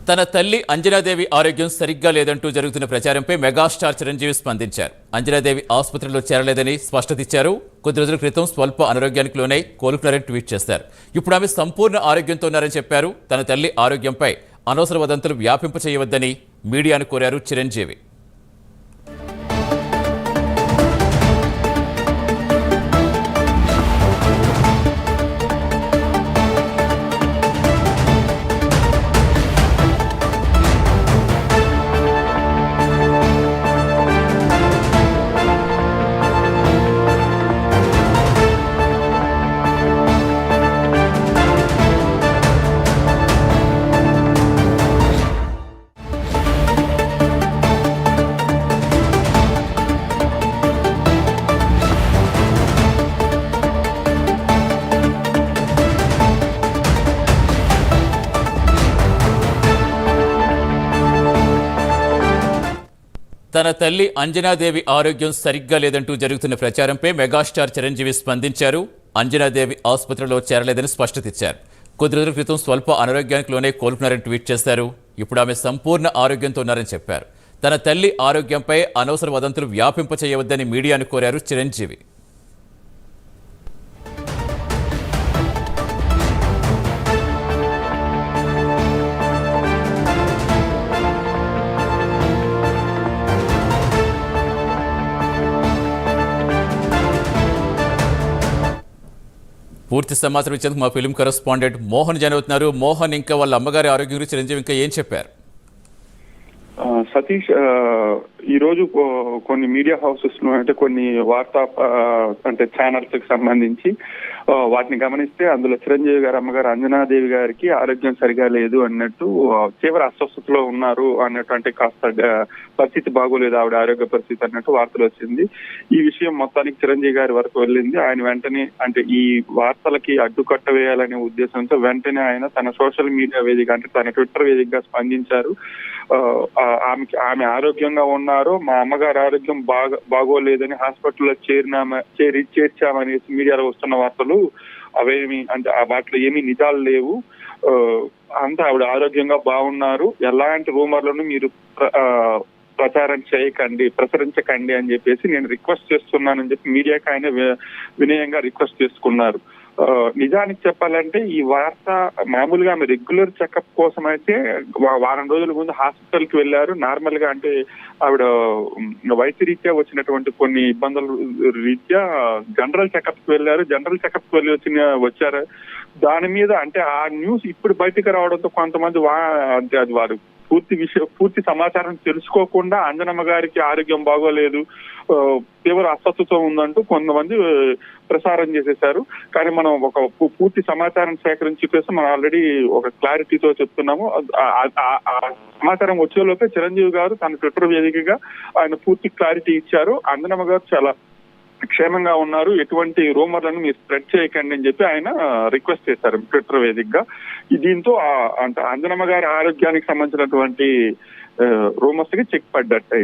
తన తల్లి అంజనాదేవి ఆరోగ్యం సరిగ్గా లేదంటూ జరుగుతున్న ప్రచారంపై మెగాస్టార్ చిరంజీవి స్పందించారు. అంజనాదేవి ఆసుపత్రిలో చేరలేదని స్పష్టత ఇచ్చారు. కొద్ది రోజుల క్రితం స్వల్ప అనారోగ్యానికి లోనై కోలుకున్నారని ట్వీట్ చేశారు. ఇప్పుడు ఆమె సంపూర్ణ ఆరోగ్యంతో ఉన్నారని చెప్పారు. తన తల్లి ఆరోగ్యంపై అనవసర వదంతులు వ్యాపింప చేయవద్దని మీడియాను కోరారు చిరంజీవి. తన తల్లి అంజనాదేవి ఆరోగ్యం సరిగ్గా లేదంటూ జరుగుతున్న ప్రచారంపై మెగాస్టార్ చిరంజీవి స్పందించారు. అంజనాదేవి ఆసుపత్రిలో చేరలేదని స్పష్టత ఇచ్చారు. కొద్ది రోజుల క్రితం స్వల్ప అనారోగ్యానికి లోనే కోలుకున్నారని ట్వీట్ చేశారు. ఇప్పుడు ఆమె సంపూర్ణ ఆరోగ్యంతో ఉన్నారని చెప్పారు. తన తల్లి ఆరోగ్యంపై అనవసర వదంతులు వ్యాపింప చేయవద్దని మీడియాను కోరారు చిరంజీవి. పూర్తి సమాచారం ఇచ్చేందుకు మా ఫిల్మ్ కరెస్పాండెంట్ మోహన్ జాయిన్ అవుతున్నారు. మోహన్, ఇంకా వాళ్ళ అమ్మగారి ఆరోగ్యం గురించి చిరంజీవి ఇంకా ఏం చెప్పారు? సతీష్, ఈ రోజు కొన్ని మీడియా హౌసెస్ అంటే కొన్ని వార్తా అంటే ఛానల్స్ కి సంబంధించి వాటిని గమనిస్తే అందులో చిరంజీవి గారి అమ్మగారు అంజనాదేవి గారికి ఆరోగ్యం సరిగా లేదు అన్నట్టు, తీవ్ర అస్వస్థతలో ఉన్నారు అన్నట్టు, అంటే కాస్త పరిస్థితి బాగోలేదు ఆవిడ ఆరోగ్య పరిస్థితి అన్నట్టు వార్తలు వచ్చింది. ఈ విషయం మొత్తానికి చిరంజీవి గారి వరకు వెళ్ళింది. ఆయన వెంటనే, అంటే ఈ వార్తలకి అడ్డుకట్ట వేయాలనే ఉద్దేశంతో వెంటనే ఆయన తన సోషల్ మీడియా వేదిక, అంటే తన ట్విట్టర్ వేదికగా స్పందించారు. ఆమె ఆరోగ్యంగా ఉన్నారు, మా అమ్మగారి ఆరోగ్యం బాగోలేదని హాస్పిటల్లో చేర్చామనేసి మీడియాలో వస్తున్న వార్తలు అవేమి, అంటే వాటిలో ఏమీ నిజాలు లేవు, అంతా ఆవిడ ఆరోగ్యంగా బాగున్నారు, ఎలాంటి రూమర్లను మీరు ప్రసరించకండి అని చెప్పేసి నేను రిక్వెస్ట్ చేస్తున్నానని చెప్పి మీడియాకి ఆయన వినయంగా రిక్వెస్ట్ చేసుకున్నారు. నిజానికి చెప్పాలంటే ఈ వార్త మామూలుగా ఆమె రెగ్యులర్ చెకప్ కోసం అయితే వారం రోజుల ముందు హాస్పిటల్ కి వెళ్లారు. నార్మల్ గా, అంటే ఆవిడ వైద్య రీత్యా వచ్చినటువంటి కొన్ని ఇబ్బందుల రీత్యా జనరల్ చెకప్ కి వెళ్లారు. జనరల్ చెకప్ కి వచ్చారు. దాని మీద, అంటే ఆ న్యూస్ ఇప్పుడు బయటకు రావడంతో కొంతమంది అంటే అది వారు పూర్తి సమాచారం తెలుసుకోకుండా అంజనమ్మ గారికి ఆరోగ్యం బాగోలేదు, తీవ్ర అస్వస్థతో ఉందంటూ కొంతమంది ప్రసారం చేసేశారు. కానీ మనం ఒక పూర్తి సమాచారం సేకరించి చెప్పేసి మనం ఆల్రెడీ ఒక క్లారిటీతో చెప్తున్నాము. ఆ సమాచారం వచ్చేలోపే చిరంజీవి గారు తన ట్విట్టర్ వేదికగా ఆయన పూర్తి క్లారిటీ ఇచ్చారు. అంజనమ్మ గారు చాలా క్షేమంగా ఉన్నారు, ఎటువంటి రూమర్లను మీరు స్ప్రెడ్ చేయకండి అని చెప్పి ఆయన రిక్వెస్ట్ చేశారు ట్విట్టర్ వేదికగా. దీంతో అంజనమ్మ గారి ఆరోగ్యానికి సంబంధించినటువంటి రూమర్స్ కి చెక్ పడ్డట్టు.